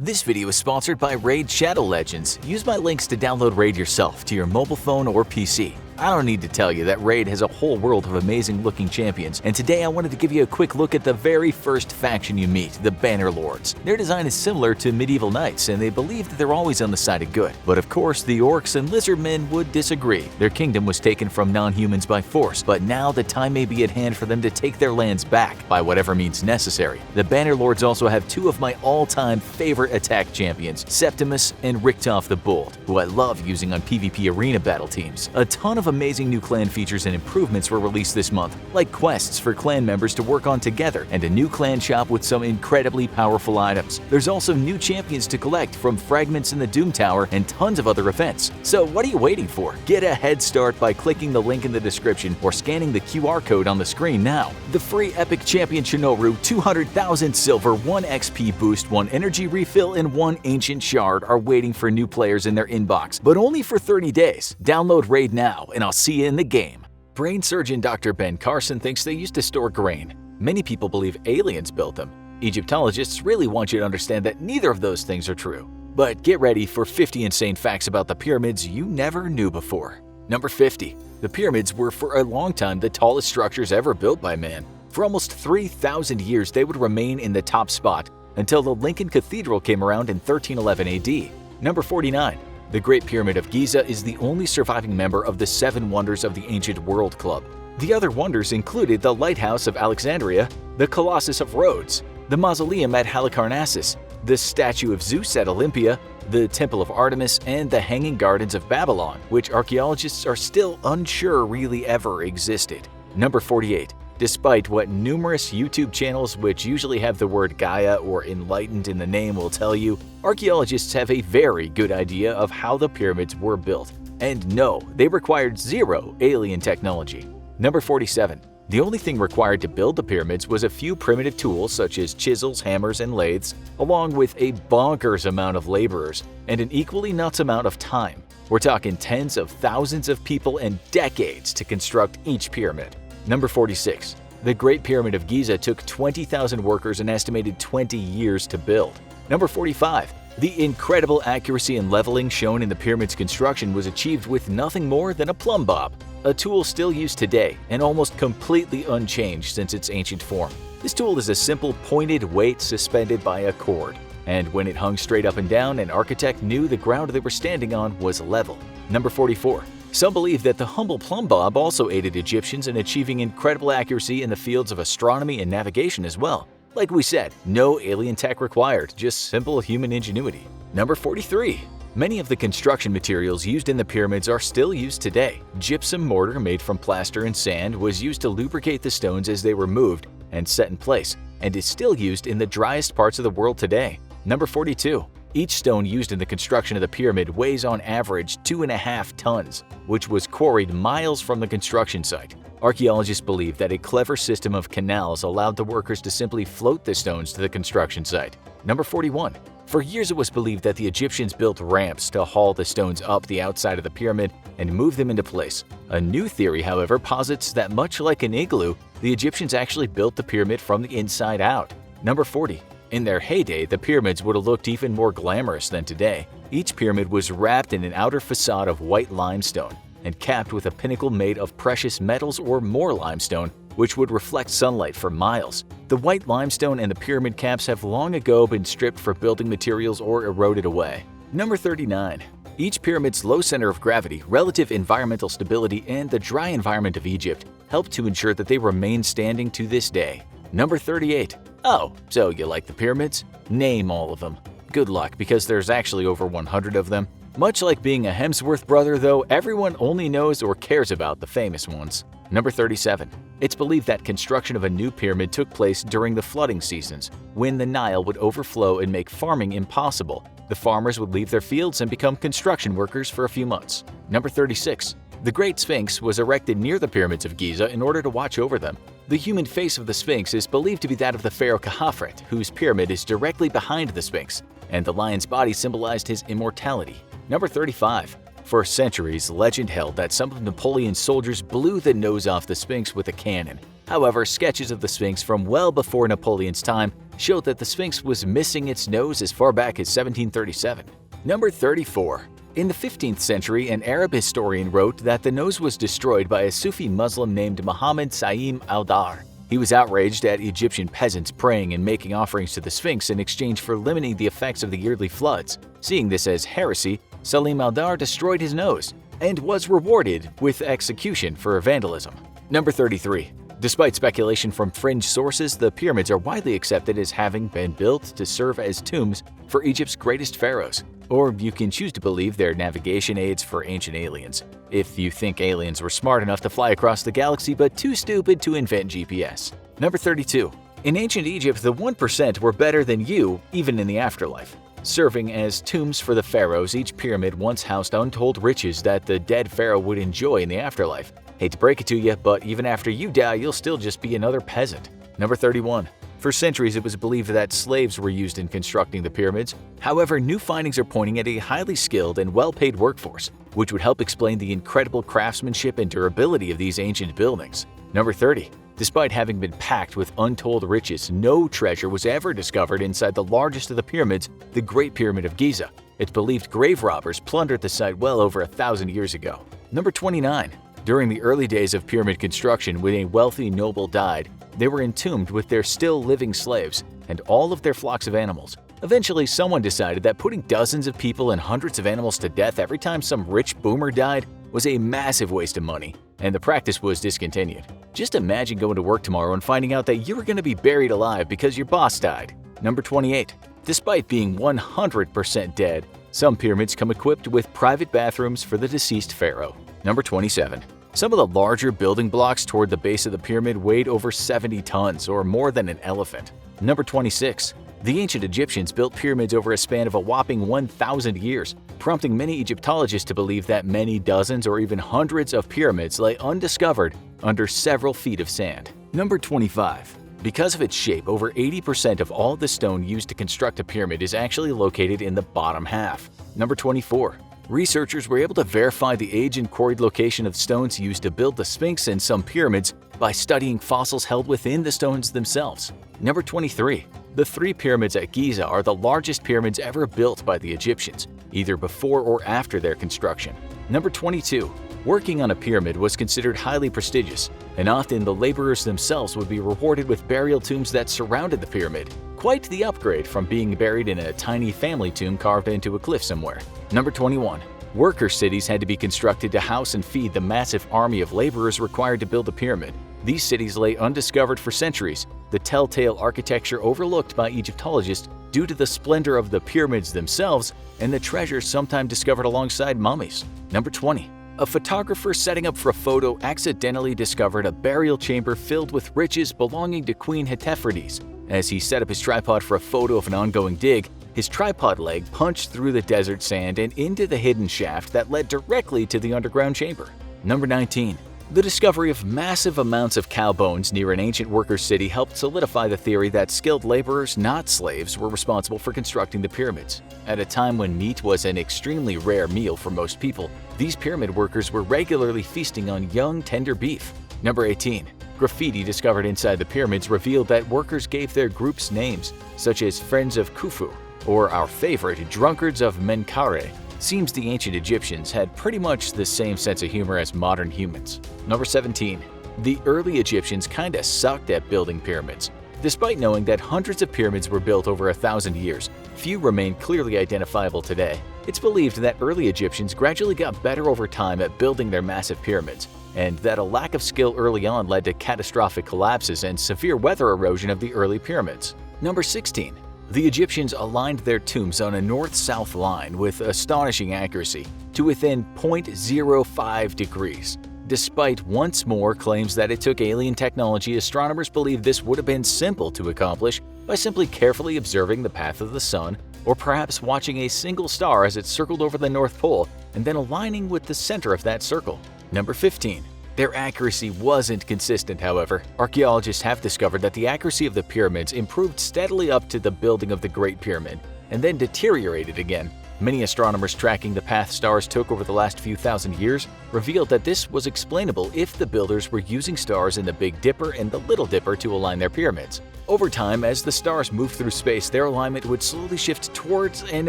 This video is sponsored by Raid Shadow Legends. Use my links to download Raid yourself to your mobile phone or PC. I don't need to tell you that Raid has a whole world of amazing looking champions, and today I wanted to give you a quick look at the very first faction you meet, the Bannerlords. Their design is similar to medieval knights, and they believe that they're always on the side of good. But of course, the orcs and lizardmen would disagree. Their kingdom was taken from non-humans by force, but now the time may be at hand for them to take their lands back by whatever means necessary. The Bannerlords also have two of my all-time favorite attack champions, Septimus and Richtof the Bold, who I love using on PvP arena battle teams. A ton of amazing new clan features and improvements were released this month, like quests for clan members to work on together and a new clan shop with some incredibly powerful items. There's also new champions to collect from fragments in the Doom Tower and tons of other events. So what are you waiting for? Get a head start by clicking the link in the description or scanning the QR code on the screen now. The free Epic Champion Shinoru 200,000 silver, 1 XP boost, 1 energy refill, and 1 ancient shard are waiting for new players in their inbox, but only for 30 days. Download Raid now, and I'll see you in the game. Brain surgeon Dr. Ben Carson thinks they used to store grain. Many people believe aliens built them. Egyptologists really want you to understand that neither of those things are true. But get ready for 50 insane facts about the pyramids you never knew before. Number 50. The pyramids were for a long time the tallest structures ever built by man. For almost 3,000 years they would remain in the top spot until the Lincoln Cathedral came around in 1311 AD. Number 49. The Great Pyramid of Giza is the only surviving member of the 7 Wonders of the Ancient World Club. The other wonders included the Lighthouse of Alexandria, the Colossus of Rhodes, the Mausoleum at Halicarnassus, the Statue of Zeus at Olympia, the Temple of Artemis, and the Hanging Gardens of Babylon, which archaeologists are still unsure really ever existed. Number 48. Despite what numerous YouTube channels which usually have the word Gaia or enlightened in the name will tell you, archaeologists have a very good idea of how the pyramids were built. And no, they required zero alien technology. Number 47. The only thing required to build the pyramids was a few primitive tools such as chisels, hammers, and lathes, along with a bonkers amount of laborers and an equally nuts amount of time. We're talking tens of thousands of people and decades to construct each pyramid. Number 46. The Great Pyramid of Giza took 20,000 workers an estimated 20 years to build. Number 45. The incredible accuracy and leveling shown in the pyramid's construction was achieved with nothing more than a plumb bob, a tool still used today and almost completely unchanged since its ancient form. This tool is a simple pointed weight suspended by a cord, and when it hung straight up and down, an architect knew the ground they were standing on was level. Number 44. Some believe that the humble plumb bob also aided Egyptians in achieving incredible accuracy in the fields of astronomy and navigation as well. Like we said, no alien tech required, just simple human ingenuity. Number 43. Many of the construction materials used in the pyramids are still used today. Gypsum mortar made from plaster and sand was used to lubricate the stones as they were moved and set in place, and is still used in the driest parts of the world today. Number 42. Each stone used in the construction of the pyramid weighs on average 2.5 tons, which was quarried miles from the construction site. Archaeologists believe that a clever system of canals allowed the workers to simply float the stones to the construction site. Number 41. For years it was believed that the Egyptians built ramps to haul the stones up the outside of the pyramid and move them into place. A new theory, however, posits that much like an igloo, the Egyptians actually built the pyramid from the inside out. Number 40. In their heyday, the pyramids would have looked even more glamorous than today. Each pyramid was wrapped in an outer facade of white limestone and capped with a pinnacle made of precious metals or more limestone, which would reflect sunlight for miles. The white limestone and the pyramid caps have long ago been stripped for building materials or eroded away. Number 39. Each pyramid's low center of gravity, relative environmental stability, and the dry environment of Egypt help to ensure that they remain standing to this day. Number 38. Oh, so you like the pyramids? Name all of them. Good luck, because there's actually over 100 of them. Much like being a Hemsworth brother though, everyone only knows or cares about the famous ones. Number 37. It's believed that construction of a new pyramid took place during the flooding seasons, when the Nile would overflow and make farming impossible. The farmers would leave their fields and become construction workers for a few months. Number 36. The Great Sphinx was erected near the pyramids of Giza in order to watch over them. The human face of the Sphinx is believed to be that of the pharaoh Khafre, whose pyramid is directly behind the Sphinx, and the lion's body symbolized his immortality. Number 35. For centuries, legend held that some of Napoleon's soldiers blew the nose off the Sphinx with a cannon. However, sketches of the Sphinx from well before Napoleon's time showed that the Sphinx was missing its nose as far back as 1737. Number 34. In the 15th century, an Arab historian wrote that the nose was destroyed by a Sufi Muslim named Muhammad Sa'im al-Dar. He was outraged at Egyptian peasants praying and making offerings to the Sphinx in exchange for limiting the effects of the yearly floods. Seeing this as heresy, Salim al-Dar destroyed his nose and was rewarded with execution for vandalism. Number 33. Despite speculation from fringe sources, the pyramids are widely accepted as having been built to serve as tombs for Egypt's greatest pharaohs. Or you can choose to believe they're navigation aids for ancient aliens, if you think aliens were smart enough to fly across the galaxy but too stupid to invent GPS. Number 32. In ancient Egypt, the 1% were better than you, even in the afterlife. Serving as tombs for the pharaohs, each pyramid once housed untold riches that the dead pharaoh would enjoy in the afterlife. Hate to break it to you, but even after you die, you'll still just be another peasant. Number 31. For centuries, it was believed that slaves were used in constructing the pyramids. However, new findings are pointing at a highly skilled and well-paid workforce, which would help explain the incredible craftsmanship and durability of these ancient buildings. Number 30. Despite having been packed with untold riches, no treasure was ever discovered inside the largest of the pyramids, the Great Pyramid of Giza. It's believed grave robbers plundered the site well over 1,000 years ago. Number 29. During the early days of pyramid construction, when a wealthy noble died, they were entombed with their still living slaves and all of their flocks of animals. Eventually, someone decided that putting dozens of people and hundreds of animals to death every time some rich boomer died was a massive waste of money, and the practice was discontinued. Just imagine going to work tomorrow and finding out that you were going to be buried alive because your boss died. Number 28. Despite being 100% dead, some pyramids come equipped with private bathrooms for the deceased pharaoh. Number 27. Some of the larger building blocks toward the base of the pyramid weighed over 70 tons, or more than an elephant. Number 26. The ancient Egyptians built pyramids over a span of a whopping 1,000 years, prompting many Egyptologists to believe that many dozens or even hundreds of pyramids lay undiscovered under several feet of sand. Number 25. Because of its shape, over 80% of all the stone used to construct a pyramid is actually located in the bottom half. Number 24. Researchers were able to verify the age and quarried location of stones used to build the Sphinx and some pyramids by studying fossils held within the stones themselves. Number 23. The 3 pyramids at Giza are the largest pyramids ever built by the Egyptians, either before or after their construction. Number 22. Working on a pyramid was considered highly prestigious, and often the laborers themselves would be rewarded with burial tombs that surrounded the pyramid. Quite the upgrade from being buried in a tiny family tomb carved into a cliff somewhere. Number 21. Worker cities had to be constructed to house and feed the massive army of laborers required to build a pyramid. These cities lay undiscovered for centuries, the telltale architecture overlooked by Egyptologists due to the splendor of the pyramids themselves and the treasures sometimes discovered alongside mummies. Number 20. A photographer setting up for a photo accidentally discovered a burial chamber filled with riches belonging to Queen Hetepheres. As he set up his tripod for a photo of an ongoing dig, his tripod leg punched through the desert sand and into the hidden shaft that led directly to the underground chamber. Number 19. The discovery of massive amounts of cow bones near an ancient worker city helped solidify the theory that skilled laborers, not slaves, were responsible for constructing the pyramids. At a time when meat was an extremely rare meal for most people, these pyramid workers were regularly feasting on young, tender beef. Number 18. Graffiti discovered inside the pyramids revealed that workers gave their groups names, such as Friends of Khufu, or our favorite, Drunkards of Menkaure. Seems the ancient Egyptians had pretty much the same sense of humor as modern humans. Number 17. The early Egyptians kinda sucked at building pyramids. Despite knowing that hundreds of pyramids were built over 1,000 years, few remain clearly identifiable today. It's believed that early Egyptians gradually got better over time at building their massive pyramids, and that a lack of skill early on led to catastrophic collapses and severe weather erosion of the early pyramids. Number 16. The Egyptians aligned their tombs on a north-south line with astonishing accuracy to within 0.05 degrees. Despite once more claims that it took alien technology, astronomers believe this would have been simple to accomplish by simply carefully observing the path of the sun, or perhaps watching a single star as it circled over the North Pole and then aligning with the center of that circle. Number 15. Their accuracy wasn't consistent, however. Archaeologists have discovered that the accuracy of the pyramids improved steadily up to the building of the Great Pyramid, and then deteriorated again Many astronomers tracking the path stars took over the last few thousand years revealed that this was explainable if the builders were using stars in the Big Dipper and the Little Dipper to align their pyramids. Over time, as the stars moved through space, their alignment would slowly shift towards and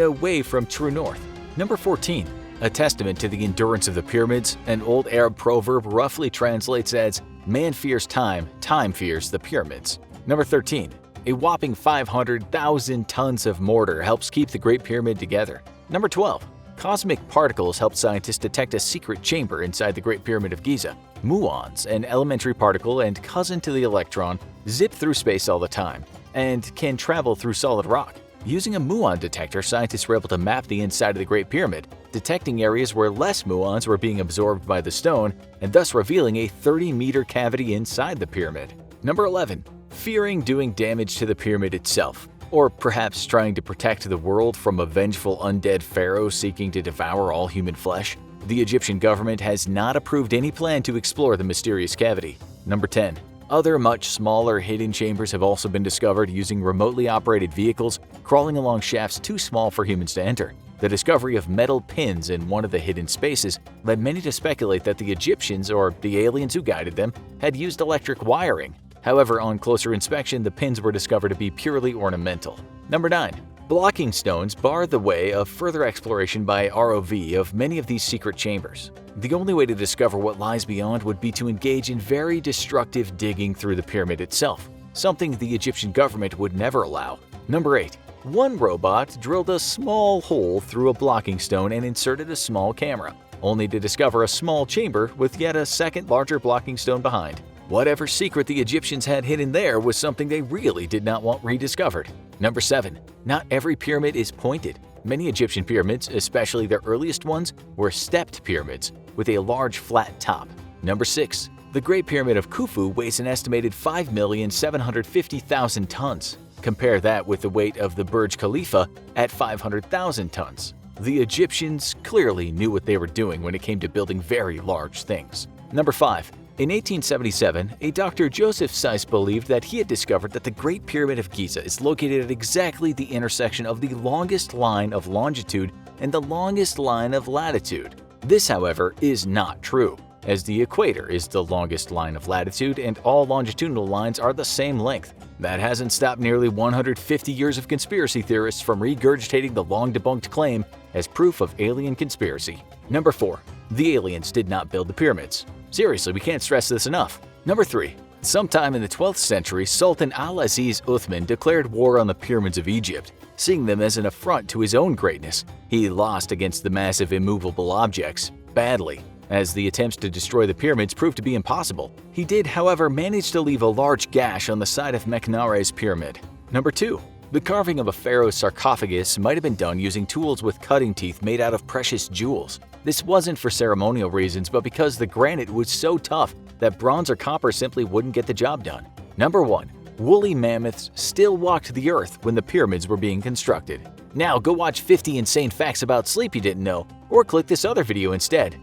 away from true north. Number 14. A testament to the endurance of the pyramids, an old Arab proverb roughly translates as, "Man fears time, time fears the pyramids." Number 13. A whopping 500,000 tons of mortar helps keep the Great Pyramid together. Number 12. Cosmic particles helped scientists detect a secret chamber inside the Great Pyramid of Giza. Muons, an elementary particle and cousin to the electron, zip through space all the time and can travel through solid rock. Using a muon detector, scientists were able to map the inside of the Great Pyramid, detecting areas where less muons were being absorbed by the stone and thus revealing a 30-meter cavity inside the pyramid. Number 11. Fearing doing damage to the pyramid itself, or perhaps trying to protect the world from a vengeful undead pharaoh seeking to devour all human flesh. The Egyptian government has not approved any plan to explore the mysterious cavity. Number 10. Other much smaller hidden chambers have also been discovered using remotely operated vehicles crawling along shafts too small for humans to enter. The discovery of metal pins in one of the hidden spaces led many to speculate that the Egyptians, or the aliens who guided them, had used electric wiring. However, on closer inspection, the pins were discovered to be purely ornamental. Number 9. Blocking stones bar the way of further exploration by ROV of many of these secret chambers. The only way to discover what lies beyond would be to engage in very destructive digging through the pyramid itself, something the Egyptian government would never allow. Number 8. One robot drilled a small hole through a blocking stone and inserted a small camera, only to discover a small chamber with yet a second larger blocking stone behind. Whatever secret the Egyptians had hidden there was something they really did not want rediscovered. Number 7. Not every pyramid is pointed. Many Egyptian pyramids, especially their earliest ones, were stepped pyramids with a large flat top. Number 6. The Great Pyramid of Khufu weighs an estimated 5,750,000 tons. Compare that with the weight of the Burj Khalifa at 500,000 tons. The Egyptians clearly knew what they were doing when it came to building very large things. Number 5. In 1877, a Dr. Joseph Seiss believed that he had discovered that the Great Pyramid of Giza is located at exactly the intersection of the longest line of longitude and the longest line of latitude. This, however, is not true, as the equator is the longest line of latitude and all longitudinal lines are the same length. That hasn't stopped nearly 150 years of conspiracy theorists from regurgitating the long-debunked claim as proof of alien conspiracy. Number 4. The aliens did not build the pyramids. Seriously, we can't stress this enough. Number 3. Sometime in the 12th century, Sultan Al-Aziz Uthman declared war on the pyramids of Egypt, seeing them as an affront to his own greatness. He lost against the massive immovable objects, badly, as the attempts to destroy the pyramids proved to be impossible. He did, however, manage to leave a large gash on the side of Meknare's pyramid. Number 2. The carving of a pharaoh's sarcophagus might have been done using tools with cutting teeth made out of precious jewels. This wasn't for ceremonial reasons, but because the granite was so tough that bronze or copper simply wouldn't get the job done. Number 1. Woolly mammoths still walked the earth when the pyramids were being constructed. Now go watch 50 insane facts about sleep you didn't know, or click this other video instead.